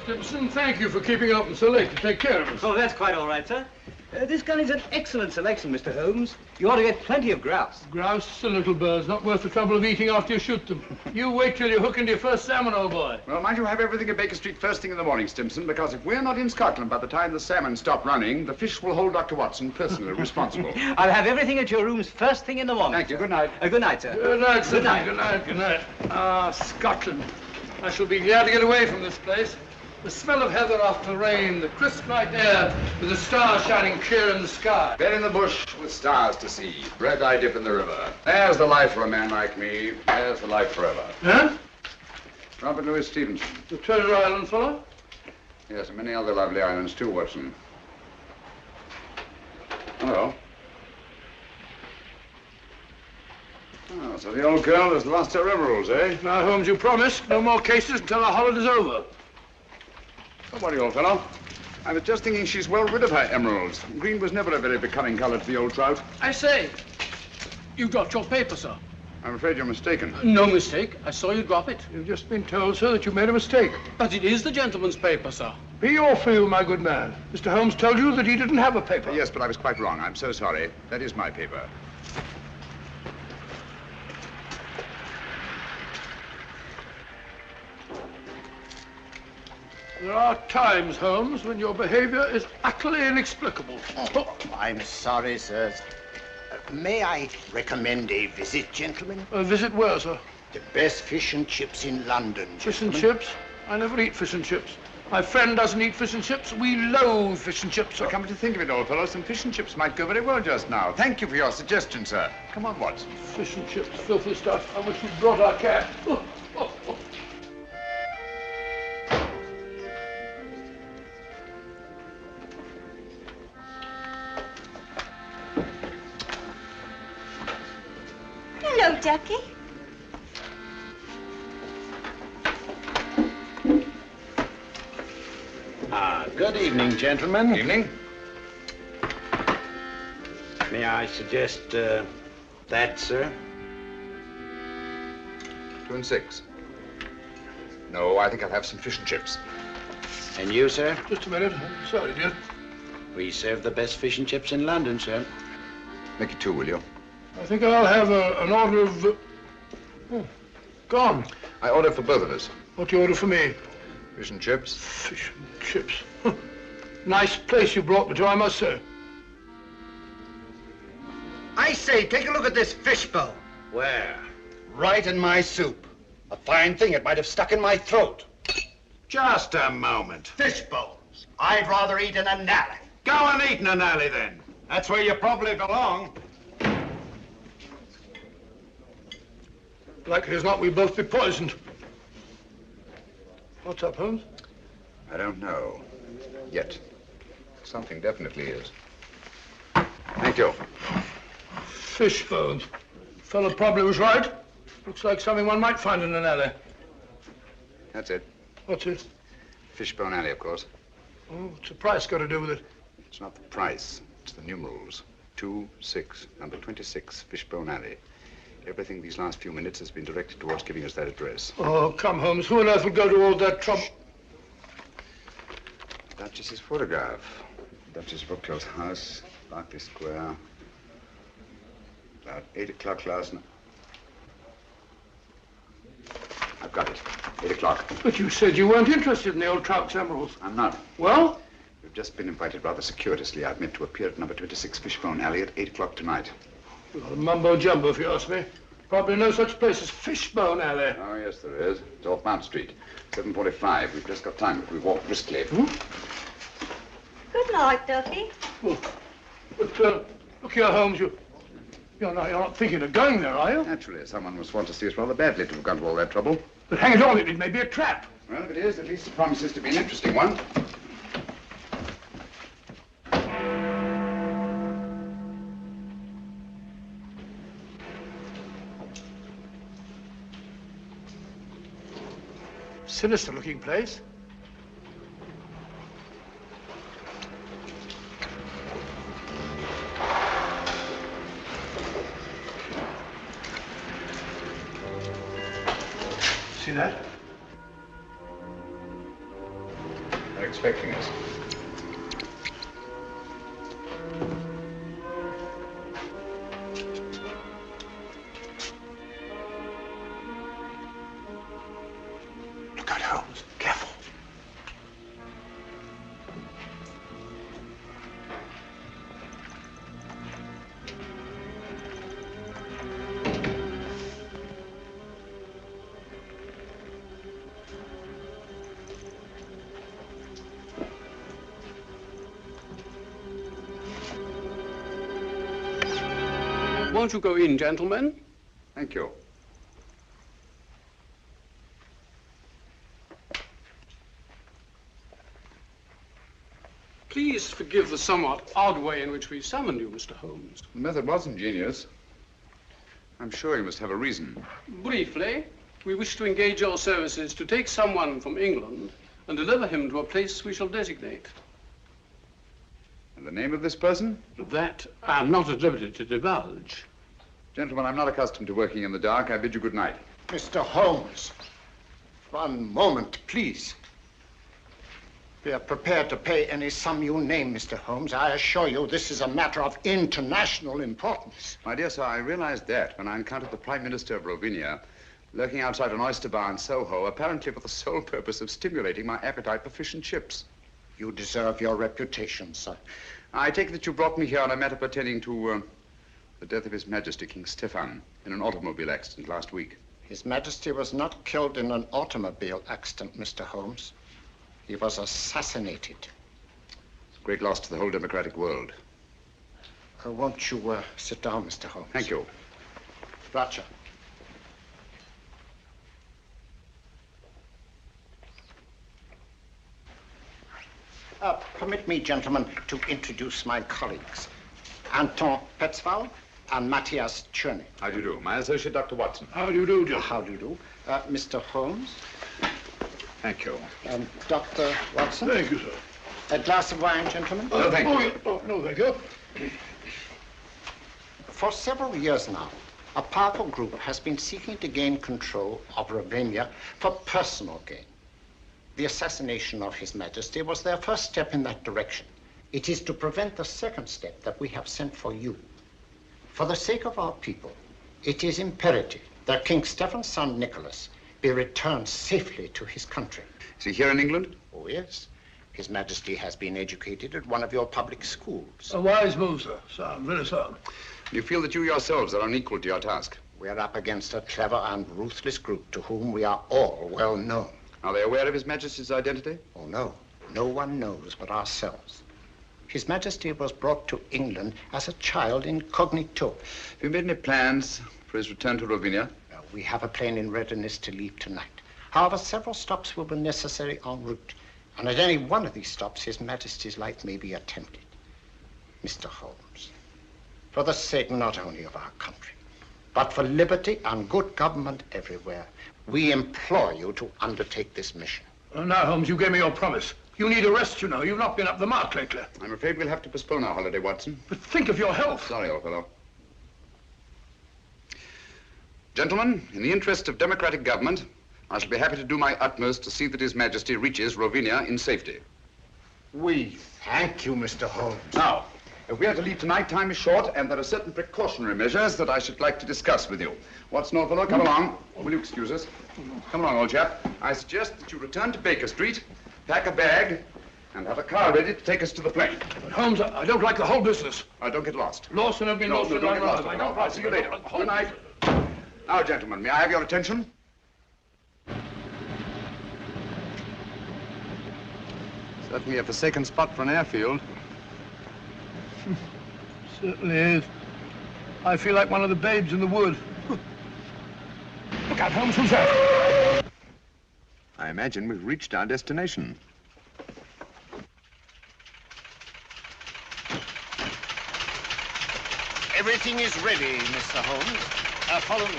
Simpson, thank you for keeping up so late to take care of us. Oh, that's quite all right, sir. This gun is an excellent selection, Mr. Holmes. You ought to get plenty of grouse. Grouse are little birds, not worth the trouble of eating after you shoot them. You wait till you hook into your first salmon, old boy. Well, mind you have everything at Baker Street first thing in the morning, Stimson, because if we're not in Scotland by the time the salmon stop running, the fish will hold Dr. Watson personally responsible. I'll have everything at your rooms first thing in the morning. Thank you. Good night. Good night, sir. Good night, sir. Good night. Good night. Good night. Ah, Scotland. I shall be glad to get away from this place. The smell of heather after the rain, the crisp night air, with the stars shining clear in the sky. Bed in the bush with stars to see, bread I dip in the river. There's the life for a man like me. There's the life forever. Huh? Robert Louis Stevenson. The Treasure Island fellow? Yes, and many other lovely islands too, Watson. Hello. Oh, so the old girl has lost her emeralds, eh? Now, Holmes, you promised no more cases until the holiday's over. Don't worry, old fellow. I was just thinking she's well rid of her emeralds. Green was never a very becoming color to the old trout. I say, you dropped your paper, sir. I'm afraid you're mistaken. No mistake. I saw you drop it. You've just been told, sir, that you made a mistake. But it is the gentleman's paper, sir. Be your fool, my good man. Mr. Holmes told you that he didn't have a paper. Yes, but I was quite wrong. I'm so sorry. That is my paper. There are times, Holmes, when your behavior is utterly inexplicable. Oh, I'm sorry, sir. May I recommend a visit, gentlemen? A visit where, sir? The best fish and chips in London, Fish and gentlemen. chips? I never eat fish and chips. My friend doesn't eat fish and chips. We loathe fish and chips, sir. Come to think of it, old fellow, some fish and chips might go very well just now. Thank you for your suggestion, sir. Come on, Watson. Fish and chips, filthy stuff. I wish you'd brought our cat. Hello, Ducky. Good evening, gentlemen. Evening. May I suggest that, sir? 2 and 6. No, I think I'll have some fish and chips. And you, sir? Just a minute. Sorry, dear. We serve the best fish and chips in London, sir. Make it 2, will you? I think I'll have an order of... Oh, gone. I order for both of us. What do you order for me? Fish and chips. Fish and chips. Nice place you brought me to, I must say. I say, take a look at this fishbowl. Where? Right in my soup. A fine thing, it might have stuck in my throat. Just a moment. Fishbowls. I'd rather eat in an alley. Go and eat in an alley, then. That's where you probably belong. Likely as not, we'll both be poisoned. What's up, Holmes? I don't know. Yet. Something definitely is. Thank you. Fish bones. Fellow probably was right. Looks like something one might find in an alley. That's it. What's it? Fishbone Alley, of course. Oh, what's the price got to do with it? It's not the price. It's the numerals. 2-6, number 26, Fishbone Alley. Everything these last few minutes has been directed towards giving us that address. Oh, come, Holmes. Who on earth would go to all that trouble? Duchess's photograph. Duchess Brookfield's house, Berkeley Square. About 8 o'clock last night. I've got it. 8 o'clock. But you said you weren't interested in the old trout's emeralds. I'm not. Well? We've just been invited rather circuitously, I admit, to appear at number 26 Fishbone Alley at 8 o'clock tonight. Well, mumbo jumbo, if you ask me. probably no such place as Fishbone Alley. Oh, yes, there is. It's off Mount Street. 7:45. We've just got time if we walk briskly. Good night, Ducky. Oh, but, look here, Holmes, you're not thinking of going there, are you? Naturally, someone must want to see us rather badly to have gone to all that trouble. But hang it all, it may be a trap. Well, if it is, at least it promises to be an interesting one. Sinister-looking place. See that? They're expecting us. Look out, Holmes. Careful. Won't you go in, gentlemen? Thank you. Please forgive the somewhat odd way in which we summoned you, Mr. Holmes. The method was ingenious. I'm sure you must have a reason. Briefly, we wish to engage your services to take someone from England and deliver him to a place we shall designate. And the name of this person? That I am not at liberty to divulge. Gentlemen, I'm not accustomed to working in the dark. I bid you good night. Mr. Holmes, one moment, please. We are prepared to pay any sum you name, Mr. Holmes. I assure you this is a matter of international importance. My dear sir, I realized that when I encountered the Prime Minister of Rovinia lurking outside an oyster bar in Soho, apparently for the sole purpose of stimulating my appetite for fish and chips. You deserve your reputation, sir. I take it that you brought me here on a matter pertaining to the death of His Majesty King Stefan in an automobile accident last week. His Majesty was not killed in an automobile accident, Mr. Holmes. He was assassinated. It's a great loss to the whole democratic world. Won't you sit down, Mr. Holmes? Thank you. Roger. Permit me, gentlemen, to introduce my colleagues. Anton Petzval and Matthias Czerny. How do you do? My associate, Dr. Watson. How do you do, Joe? How do you do? Mr. Holmes Thank you. and Dr. Watson. Thank you, sir. A glass of wine, gentlemen? No, thank you. No, thank you. For several years now, a powerful group has been seeking to gain control of Ravenna for personal gain. The assassination of His Majesty was their first step in that direction. It is to prevent the second step that we have sent for you. For the sake of our people, it is imperative that King Stephen's son Nicholas be returned safely to his country. Is he here in England? Oh, yes. His Majesty has been educated at one of your public schools. A wise move, sir. Sound, very sound. You feel that you yourselves are unequal to your task? We are up against a clever and ruthless group to whom we are all well known. Are they aware of His Majesty's identity? Oh, no. No one knows but ourselves. His Majesty was brought to England as a child incognito. Have you made any plans for his return to Ravinia? We have a plane in readiness to leave tonight. However, several stops will be necessary en route. And at any one of these stops, His Majesty's life may be attempted. Mr. Holmes, for the sake not only of our country, but for liberty and good government everywhere, we implore you to undertake this mission. Now, Holmes, you gave me your promise. You need a rest, you know. You've not been up the mark lately. I'm afraid we'll have to postpone our holiday, Watson. But think of your health. Sorry, old fellow. Gentlemen, in the interest of democratic government, I shall be happy to do my utmost to see that His Majesty reaches Ravinia in safety. We thank you, Mr. Holmes. Now, if we are to leave tonight, time is short, and there are certain precautionary measures that I should like to discuss with you. Watson, old fellow, come along. Will you excuse us? Come along, old chap. I suggest that you return to Baker Street, pack a bag, and have a car ready to take us to the plane. But Holmes, I don't like the whole business. Don't get lost. Lost and have been lost. Don't get lost. I'll see you later. Good night. Now, gentlemen, may I have your attention? Certainly a forsaken spot for an airfield. Certainly is. I feel like one of the babes in the wood. Look out, Holmes, who's that? I imagine we've reached our destination. Everything is ready, Mr. Holmes. Follow me.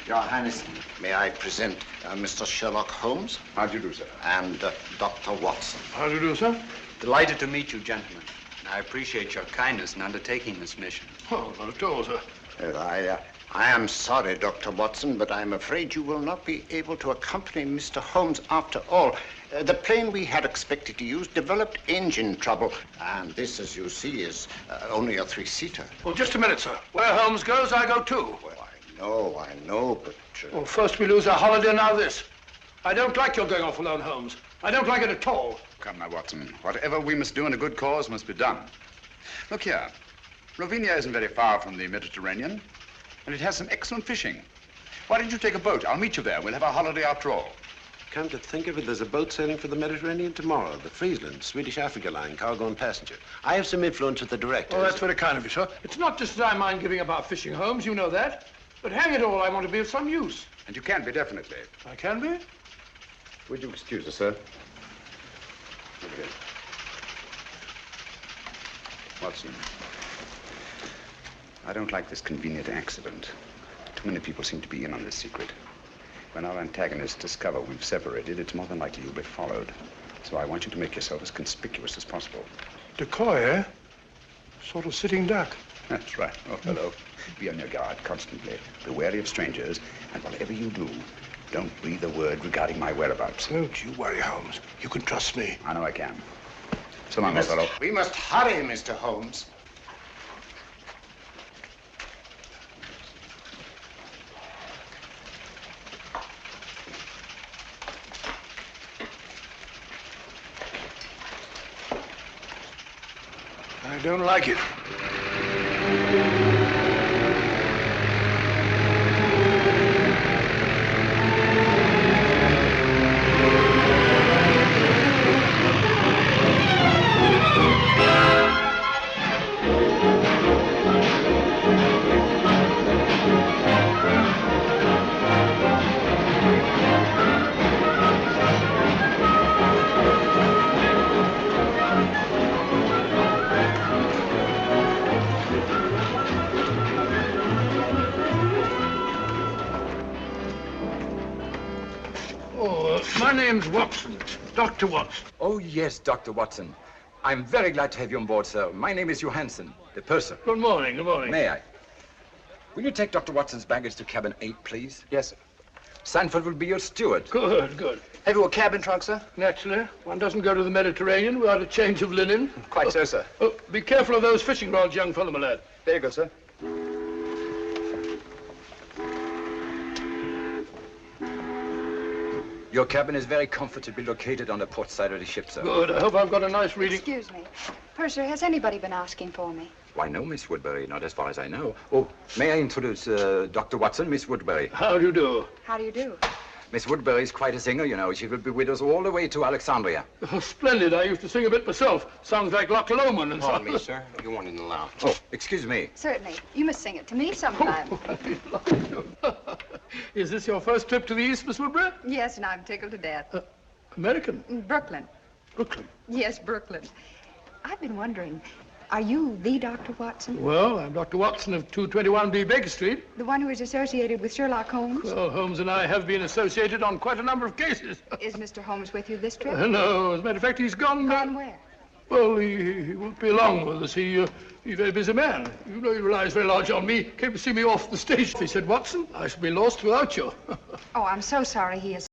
Your Highness, may I present Mr. Sherlock Holmes How do you do, sir? and Dr. Watson? How do you do, sir? Delighted to meet you, gentlemen. I appreciate your kindness in undertaking this mission. Oh, not at all, sir. I am sorry, Dr. Watson, but I'm afraid you will not be able to accompany Mr. Holmes after all. The plane we had expected to use developed engine trouble, and this, as you see, is only a three-seater. Well, just a minute, sir. Where Holmes goes, I go too. Well, I know, but... Well, first we lose our holiday, now this. I don't like your going off alone, Holmes. I don't like it at all. Come now, Watson. Whatever we must do in a good cause must be done. Look here. Ravinia isn't very far from the Mediterranean, and it has some excellent fishing. Why don't you take a boat? I'll meet you there. We'll have our holiday after all. Come to think of it, there's a boat sailing for the Mediterranean tomorrow, the Friesland, Swedish Africa line, cargo and passenger. I have some influence with the director. Oh, that's very kind of you, sir. It's not just that I mind giving up our fishing, Holmes. You know that. But hang it all, I want to be of some use. And you can be, definitely. I can be? Would you excuse us, sir? Okay. Watson, I don't like this convenient accident. Too many people seem to be in on this secret. When our antagonists discover we've separated, it's more than likely you'll be followed. So I want you to make yourself as conspicuous as possible. Decoy, eh? Sort of sitting duck. That's right. Oh, hello. Be on your guard constantly. Be wary of strangers, and whatever you do, don't breathe a word regarding my whereabouts. Don't you worry, Holmes. You can trust me. I know I can. So long, old fellow. We must hurry, Mr. Holmes. I don't like it. My name's Watson, Dr. Watson. Oh, yes, Dr. Watson. I'm very glad to have you on board, sir. My name is Johansson, the purser. Good morning, good morning. May I? Will you take Dr. Watson's baggage to cabin 8, please? Yes, sir. Sanford will be your steward. Good, good. Have you a cabin trunk, sir? Naturally. One doesn't go to the Mediterranean without a change of linen. Quite so, sir. Oh, be careful of those fishing rods, young fellow, my lad. Very good, sir. Your cabin is very comfortably located on the port side of the ship, sir. Good. I hope I've got a nice reading. Excuse me. Purser, has anybody been asking for me? Why, no, Miss Woodbury, not as far as I know. Oh, may I introduce Dr. Watson, Miss Woodbury? How do you do? How do you do? Miss Woodbury is quite a singer, you know. She will be with us all the way to Alexandria. Oh, splendid. I used to sing a bit myself. Sounds like Loch Lomond and so Pardon me, sir. You want in the lounge. Oh, excuse me. Certainly. You must sing it to me sometime. Is this your first trip to the East, Miss Woodbury? Yes, and I'm tickled to death. American? Brooklyn. Brooklyn? Yes, Brooklyn. I've been wondering, are you the Dr. Watson? Well, I'm Dr. Watson of 221B Baker Street. The one who is associated with Sherlock Holmes? Well, Holmes and I have been associated on quite a number of cases. Is Mr. Holmes with you this trip? No, as a matter of fact, he's gone. Gone where? Well, he won't be along with us. He's a very busy man. You know, he relies very large on me. Came to see me off the station. He said, Watson, I shall be lost without you. Oh, I'm so sorry he is